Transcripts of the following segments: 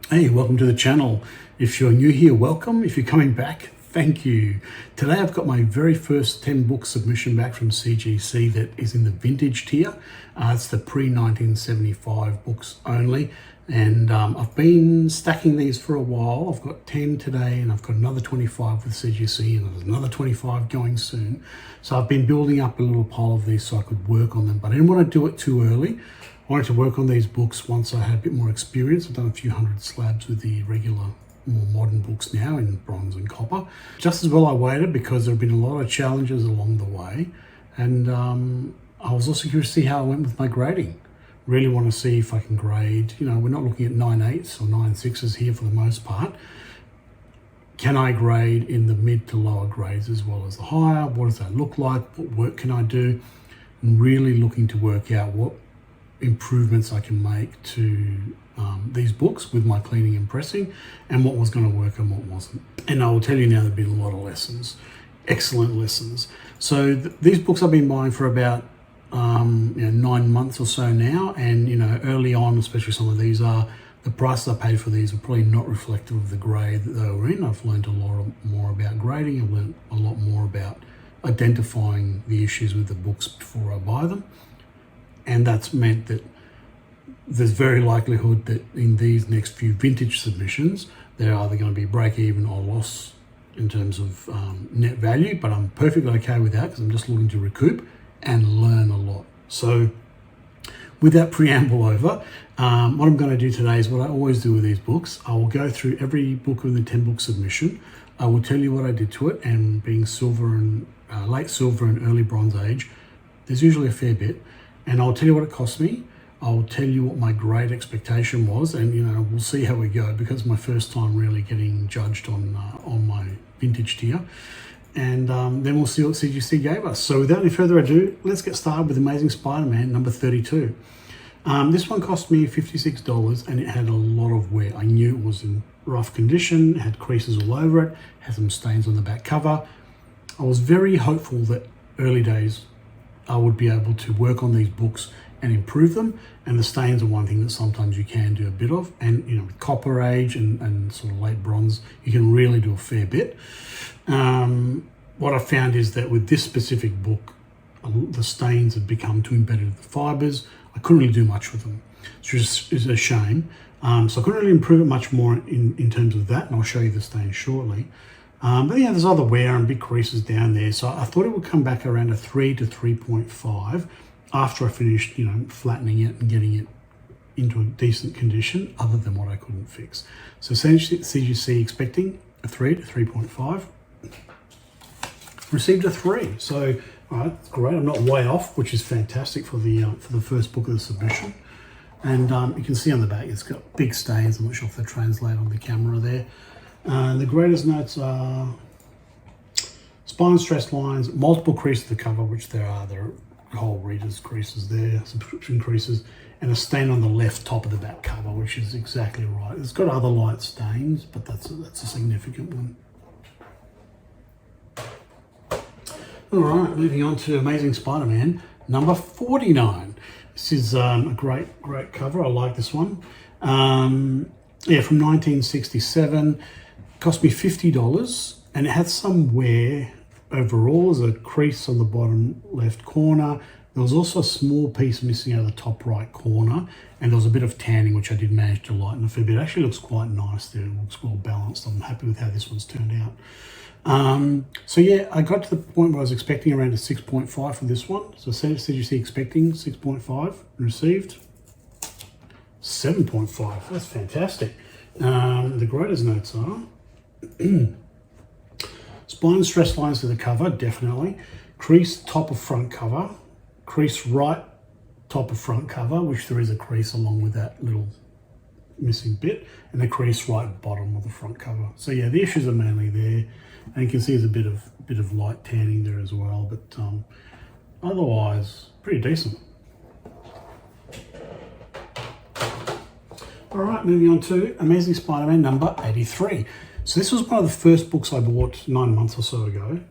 Hey, welcome to the channel. If you're new here, welcome. If you're coming back, thank you. Today I've got my very first 10 book submission back from CGC that is in the vintage tier. It's the pre-1975 books only. And I've been stacking these for a while. I've got 10 today and I've got another 25 with CGC and there's another 25 going soon. So I've been building up a little pile of these so I could work on them, but I didn't want to do it too early. I wanted to work on these books once I had a bit more experience. I've done a few hundred slabs with the regular, more modern books now in bronze and copper. Just as well I waited because there have been a lot of challenges along the way. And I was also curious to see how I went with my grading. Really want to see if I can grade. You know, we're not looking at 9.8s or 9.6s here for the most part. Can I grade in the mid to lower grades as well as the higher? What does that look like? What work can I do? I'm really looking to work out what improvements I can make to these books with my cleaning and pressing, and what was going to work and what wasn't. And I will tell you now, there have been a lot of lessons, excellent lessons. So these books I've been buying for about 9 months or so now, and early on, especially some of these, the prices I paid for these are probably not reflective of the grade that they were in. I've learned a lot more about grading. I've learned a lot more about identifying the issues with the books before I buy them. And that's meant that there's very likelihood that in these next few vintage submissions, they're either going to be break even or loss in terms of net value, but I'm perfectly okay with that because I'm just looking to recoup and learn a lot. So with that preamble over, what I'm going to do today is what I always do with these books. I will go through every book in the 10 book submission. I will tell you what I did to it, and being silver and late silver and early bronze age, there's usually a fair bit. And I'll tell you what it cost me. I'll tell you what my grade expectation was, and we'll see how we go because it's my first time really getting judged on my vintage tier. And then we'll see what CGC gave us. So without any further ado, let's get started with Amazing Spider-Man number 32. This one cost me $56 and it had a lot of wear. I knew it was in rough condition, it had creases all over it, had some stains on the back cover. I was very hopeful that early days I would be able to work on these books and improve them, and the stains are one thing that sometimes you can do a bit of, and with copper age and sort of late bronze you can really do a fair bit. What I found is that with this specific book, the stains had become too embedded with the fibers. I couldn't really do much with them, which is a shame. So I couldn't really improve it much more in terms of that, and I'll show you the stains shortly. But yeah, there's other wear and big creases down there. So I thought it would come back around a 3 to 3.5 after I finished, flattening it and getting it into a decent condition other than what I couldn't fix. So essentially CGC expecting a 3 to 3.5. Received a 3. So, all right, that's great. I'm not way off, which is fantastic for the first book of the submission. And you can see on the back, it's got big stains. I'm not sure if they translate on the camera there. The greatest notes are spine stress lines, multiple creases to the cover, which there are whole readers creases there, subscription creases, and a stain on the left top of the back cover, which is exactly right. It's got other light stains, but that's a significant one. All right, moving on to Amazing Spider-Man number 49. This is a great cover. I like this one. Yeah, from 1967. Cost me $50, and it had some wear overall. There's a crease on the bottom left corner. There was also a small piece missing out of the top right corner, and there was a bit of tanning, which I did manage to lighten a fair bit. It actually looks quite nice there. It looks well balanced. I'm happy with how this one's turned out. So yeah, I got to the point where I was expecting around a 6.5 for this one. So CGC expecting 6.5, received 7.5. That's fantastic. The greatest notes are spine stress lines to the cover, definitely. Crease top of front cover. Crease right top of front cover, which there is a crease along with that little missing bit, and the crease right bottom of the front cover. So yeah, the issues are mainly there, and you can see there's a bit of light tanning there as well, but otherwise pretty decent. All right, moving on to Amazing Spider-Man number 83. So this was one of the first books I bought 9 months or so ago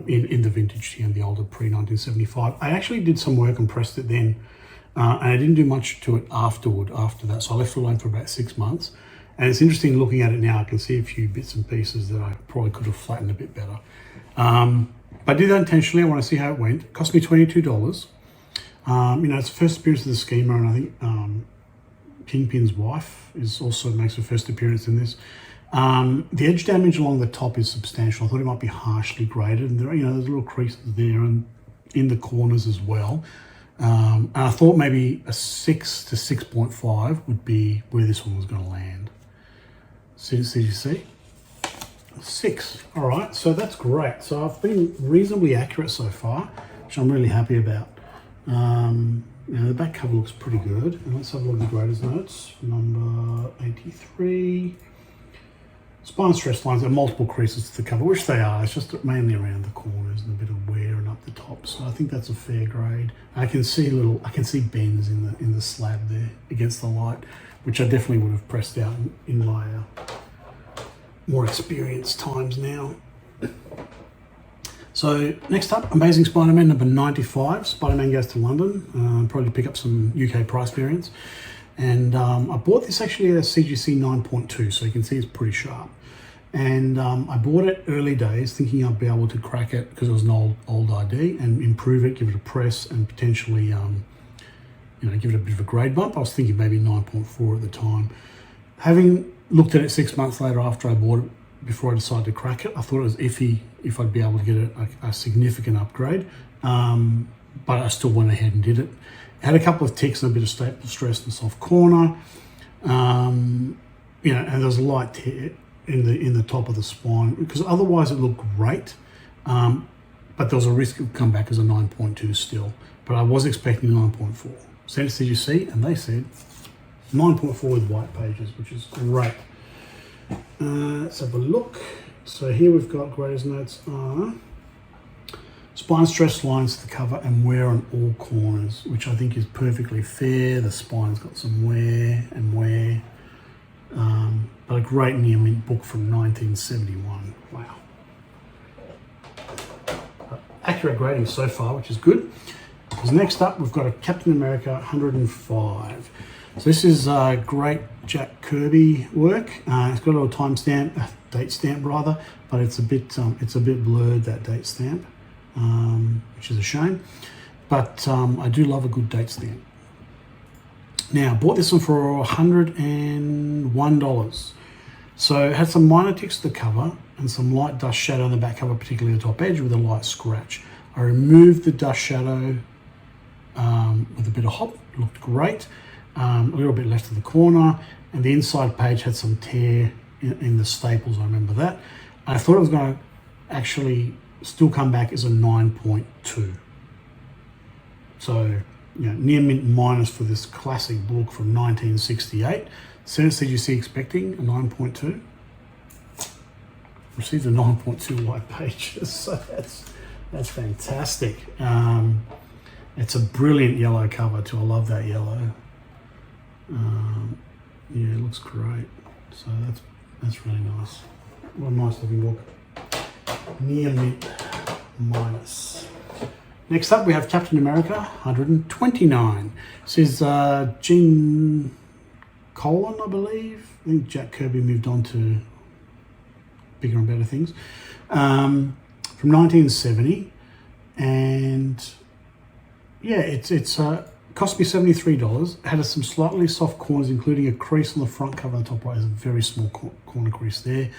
in the vintage tier, the older pre-1975. I actually did some work and pressed it then, and I didn't do much to it after that. So I left it alone for about 6 months. And it's interesting looking at it now. I can see a few bits and pieces that I probably could have flattened a bit better. But I did that intentionally. I want to see how it went. It cost me $22. It's the first appearance of the schemer, and I think Kingpin's wife also makes her first appearance in this. The edge damage along the top is substantial. I thought it might be harshly graded, and there's little creases there and in the corners as well. And I thought maybe a 6 to 6.5 would be where this one was going to land. CGC 6. All right, so that's great. So I've been reasonably accurate so far, which I'm really happy about. The back cover looks pretty good. And let's have a look at the graders notes. Number 83. Spine stress lines are multiple creases to the cover, which they are. It's just mainly around the corners and a bit of wear and up the top. So I think that's a fair grade. I can see bends in the slab there against the light, which I definitely would have pressed out in my more experienced times now. So next up, Amazing Spider-Man number 95. Spider-Man Goes to London. Probably pick up some UK price variants. And I bought this actually at a CGC 9.2, so you can see it's pretty sharp. And I bought it early days thinking I'd be able to crack it because it was an old ID and improve it, give it a press, and potentially give it a bit of a grade bump. I was thinking maybe 9.4 at the time. Having looked at it 6 months later after I bought it, before I decided to crack it, I thought it was iffy if I'd be able to get a significant upgrade. But I still went ahead and did it. Had a couple of ticks and a bit of staple stress in the soft corner. And there's a light tear in the top of the spine, because otherwise it looked great. But there was a risk it would come back as a 9.2 still. But I was expecting 9.4. Sent it to CGC and they said 9.4 with white pages, which is great. Let's have a look. So here we've got graders notes are spine stress lines to the cover and wear on all corners, which I think is perfectly fair. The spine's got some wear and wear. But a great near mint book from 1971. Wow. Accurate grading so far, which is good. Because next up, we've got a Captain America 105. So this is great Jack Kirby work. It's got a little date stamp rather, but it's a bit blurred, that date stamp, which is a shame. But I do love a good date stamp. Now, I bought this one for $101. So it had some minor ticks to the cover and some light dust shadow on the back cover, particularly the top edge with a light scratch. I removed the dust shadow with a bit of hop. It looked great. A little bit left of the corner, and the inside page had some tear in the staples. I remember that. I thought it was going to actually still come back as a 9.2. So, near mint minus for this classic book from 1968. Sent it to CGC expecting a 9.2. Received a 9.2 white pages. So that's fantastic. It's a brilliant yellow cover too. I love that yellow. It looks great. So that's really nice. What a nice looking book. Near mint minus. Next up, we have Captain America 129. This is Gene Colan, I believe. I think Jack Kirby moved on to bigger and better things. From 1970, and it's cost me $73. It had some slightly soft corners, including a crease on the front cover and the top right. There's a very small corner crease there.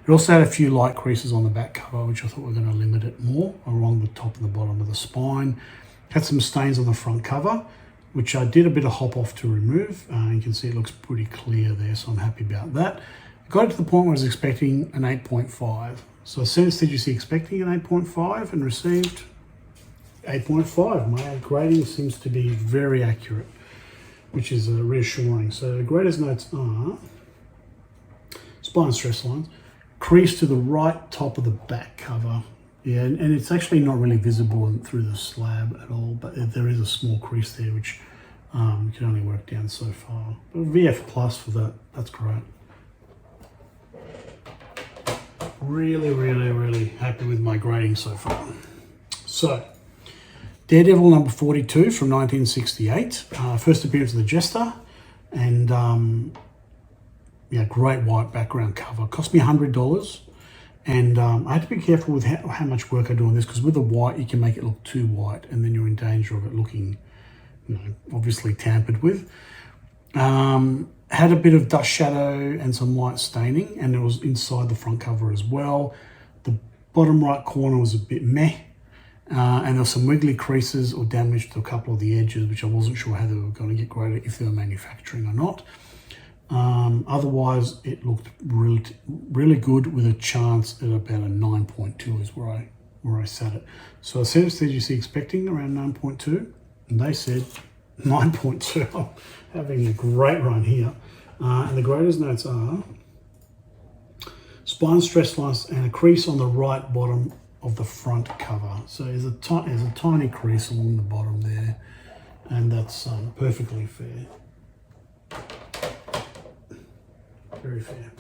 It also had a few light creases on the back cover, which I thought were going to limit it more along the top and the bottom of the spine. Had some stains on the front cover, which I did a bit of hop off to remove. You can see it looks pretty clear there, so I'm happy about that. I got it to the point where I was expecting an 8.5. So I sent it to CGC expecting an 8.5 and received 8.5. My grading seems to be very accurate, which is reassuring. So the graders notes are spine stress lines, crease to the right top of the back cover. Yeah, and it's actually not really visible through the slab at all, but there is a small crease there, which you can only work down so far. But VF plus for that, that's great. Really, really, really happy with my grading so far. So, Daredevil number 42 from 1968. First appearance of the Jester. And yeah, great white background cover. It cost me $100. And I had to be careful with how much work I do on this, because with the white, you can make it look too white, and then you're in danger of it looking, you know, obviously tampered with. Had a bit of dust shadow and some light staining, and it was inside the front cover as well. The bottom right corner was a bit meh, and there were some wiggly creases or damage to a couple of the edges, which I wasn't sure how they were going to get graded, if they were manufacturing or not. Otherwise, it looked really good, with a chance at about a 9.2 is where I sat it. So I said, CGC expecting around 9.2, and they said 9.2. I'm having a great run here. And the graders notes are spine stress lines and a crease on the right bottom of the front cover. So there's a tiny crease along the bottom there, and that's perfectly fair. Very fair.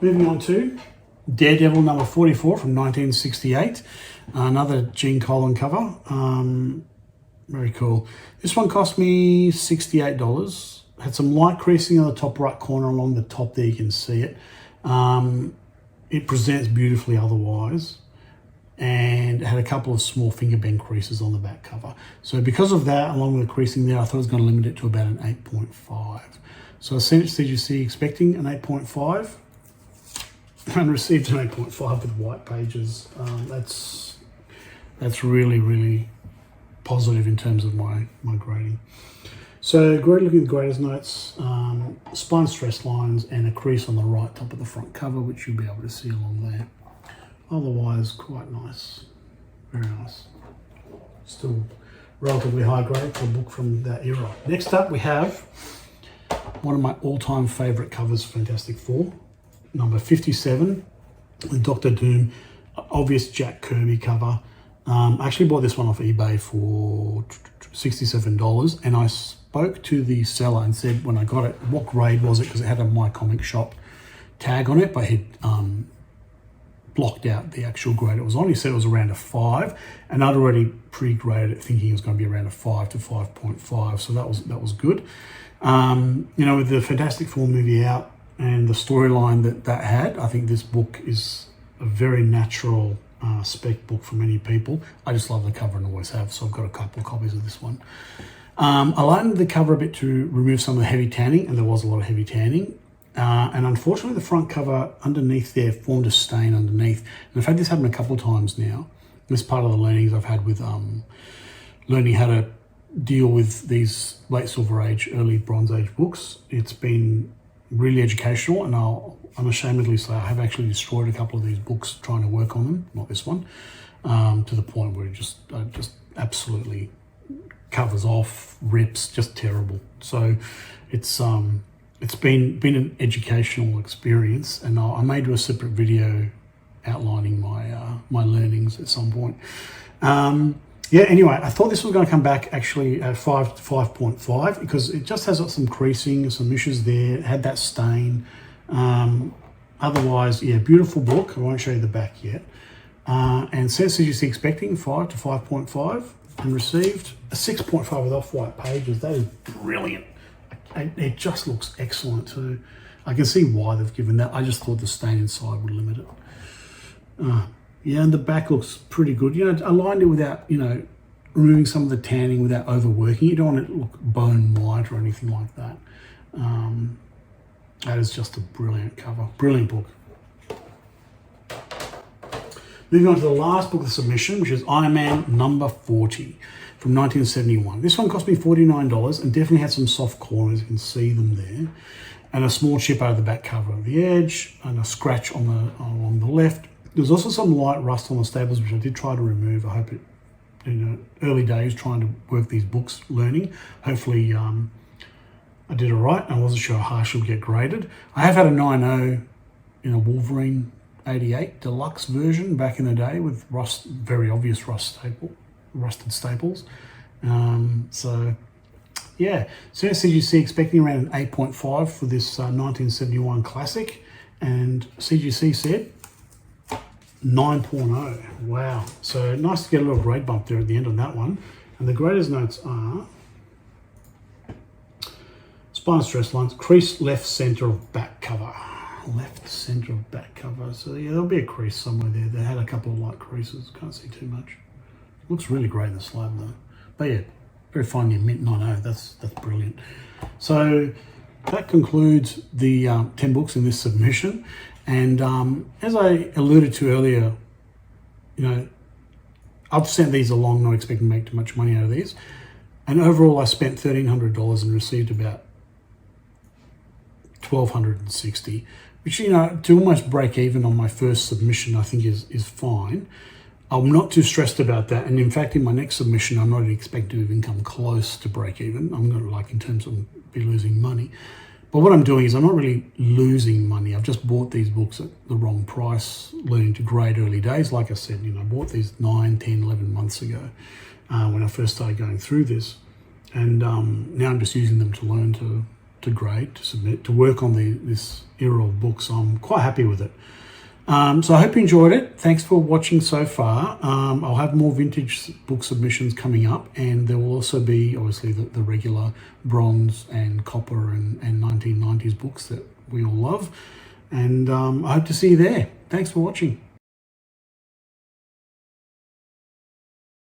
Moving on to Daredevil number 44 from 1968. Another Gene Colan cover. Very cool. This one cost me $68. Had some light creasing on the top right corner along the top there, you can see it. It presents beautifully otherwise. And it had a couple of small finger bend creases on the back cover. So because of that, along with the creasing there, I thought I was going to limit it to about an 8.5. So I sent it to CGC expecting an 8.5 and received an 8.5 with white pages. That's really, really positive in terms of my grading. So great looking at the graders notes, spine stress lines and a crease on the right top of the front cover, which you'll be able to see along there. Otherwise, quite nice, very nice. Still relatively high grade for a book from that era. Next up we have one of my all-time favourite covers, Fantastic Four, number 57, with Dr. Doom, obvious Jack Kirby cover. I actually bought this one off eBay for $67, and I spoke to the seller and said when I got it, what grade was it, because it had a My Comic Shop tag on it, but he'd blocked out the actual grade it was on. He said it was around a 5, and I'd already pre-graded it thinking it was going to be around a 5 to 5.5, so that was good. You know, with the Fantastic Four movie out and the storyline that had, I think this book is a very natural spec book for many people. I just love the cover and always have, so I've got a couple of copies of this one. I lightened the cover a bit to remove some of the heavy tanning, and there was a lot of heavy tanning. And unfortunately, the front cover underneath there formed a stain underneath. And I've had this happen a couple of times now. This is part of the learnings I've had with learning how to deal with these late Silver Age, early Bronze Age books. It's been really educational, and I'll unashamedly say I have actually destroyed a couple of these books trying to work on them, not this one, to the point where it just absolutely covers off, rips, just terrible. So it's been an educational experience, and I may do a separate video outlining my learnings at some point. Yeah, anyway, I thought this was going to come back actually at 5 to 5.5 because it just has got some creasing, some issues there. It had that stain. Otherwise, yeah, beautiful book. I won't show you the back yet. And says CGC expecting 5 to 5.5 and received a 6.5 with off-white pages. That is brilliant. It just looks excellent too. I can see why they've given that. I just thought the stain inside would limit it. Yeah, and the back looks pretty good. You know, I lined it without, you know, removing some of the tanning without overworking. You don't want it to look bone white or anything like that. That is just a brilliant cover. Brilliant book. Moving on to the last book of the submission, which is Iron Man number 40 from 1971. This one cost me $49 and definitely had some soft corners. You can see them there. And a small chip out of the back cover of the edge and a scratch along the left. There's also some light rust on the staples, which I did try to remove. I hope it, you know, early days trying to work these books, learning. Hopefully I did all right. I wasn't sure how harsh it would get graded. I have had a 9.0 in a Wolverine 88 deluxe version back in the day with rust, very obvious rusted staples. So yeah, so CGC expecting around an 8.5 for this 1971 classic, and CGC said 9.0. Wow. So nice to get a little grade bump there at the end on that one. And the graders notes are spine stress lines, crease left center of back cover. Left center of back cover. So yeah, there'll be a crease somewhere there. They had a couple of light creases. Can't see too much. Looks really great in the slab though. But yeah, very finely mint 90. That's brilliant. So that concludes the 10 books in this submission. And as I alluded to earlier, you know, I've sent these along not expecting to make too much money out of these. And overall, I spent $1,300 and received about $1,260, which, you know, to almost break even on my first submission, I think is fine. I'm not too stressed about that. And in fact, in my next submission, I'm not expecting to even come close to break even. I'm not like in terms of be losing money. But what I'm doing is I'm not really losing money. I've just bought these books at the wrong price, learning to grade early days. Like I said, you know, I bought these 9, 10, 11 months ago when I first started going through this. And now I'm just using them to learn to grade, to submit, to work on this era of books. So I'm quite happy with it. So I hope you enjoyed it. Thanks for watching so far. I'll have more vintage book submissions coming up, and there will also be obviously the regular bronze and copper and 1990s books that we all love. And I hope to see you there. Thanks for watching.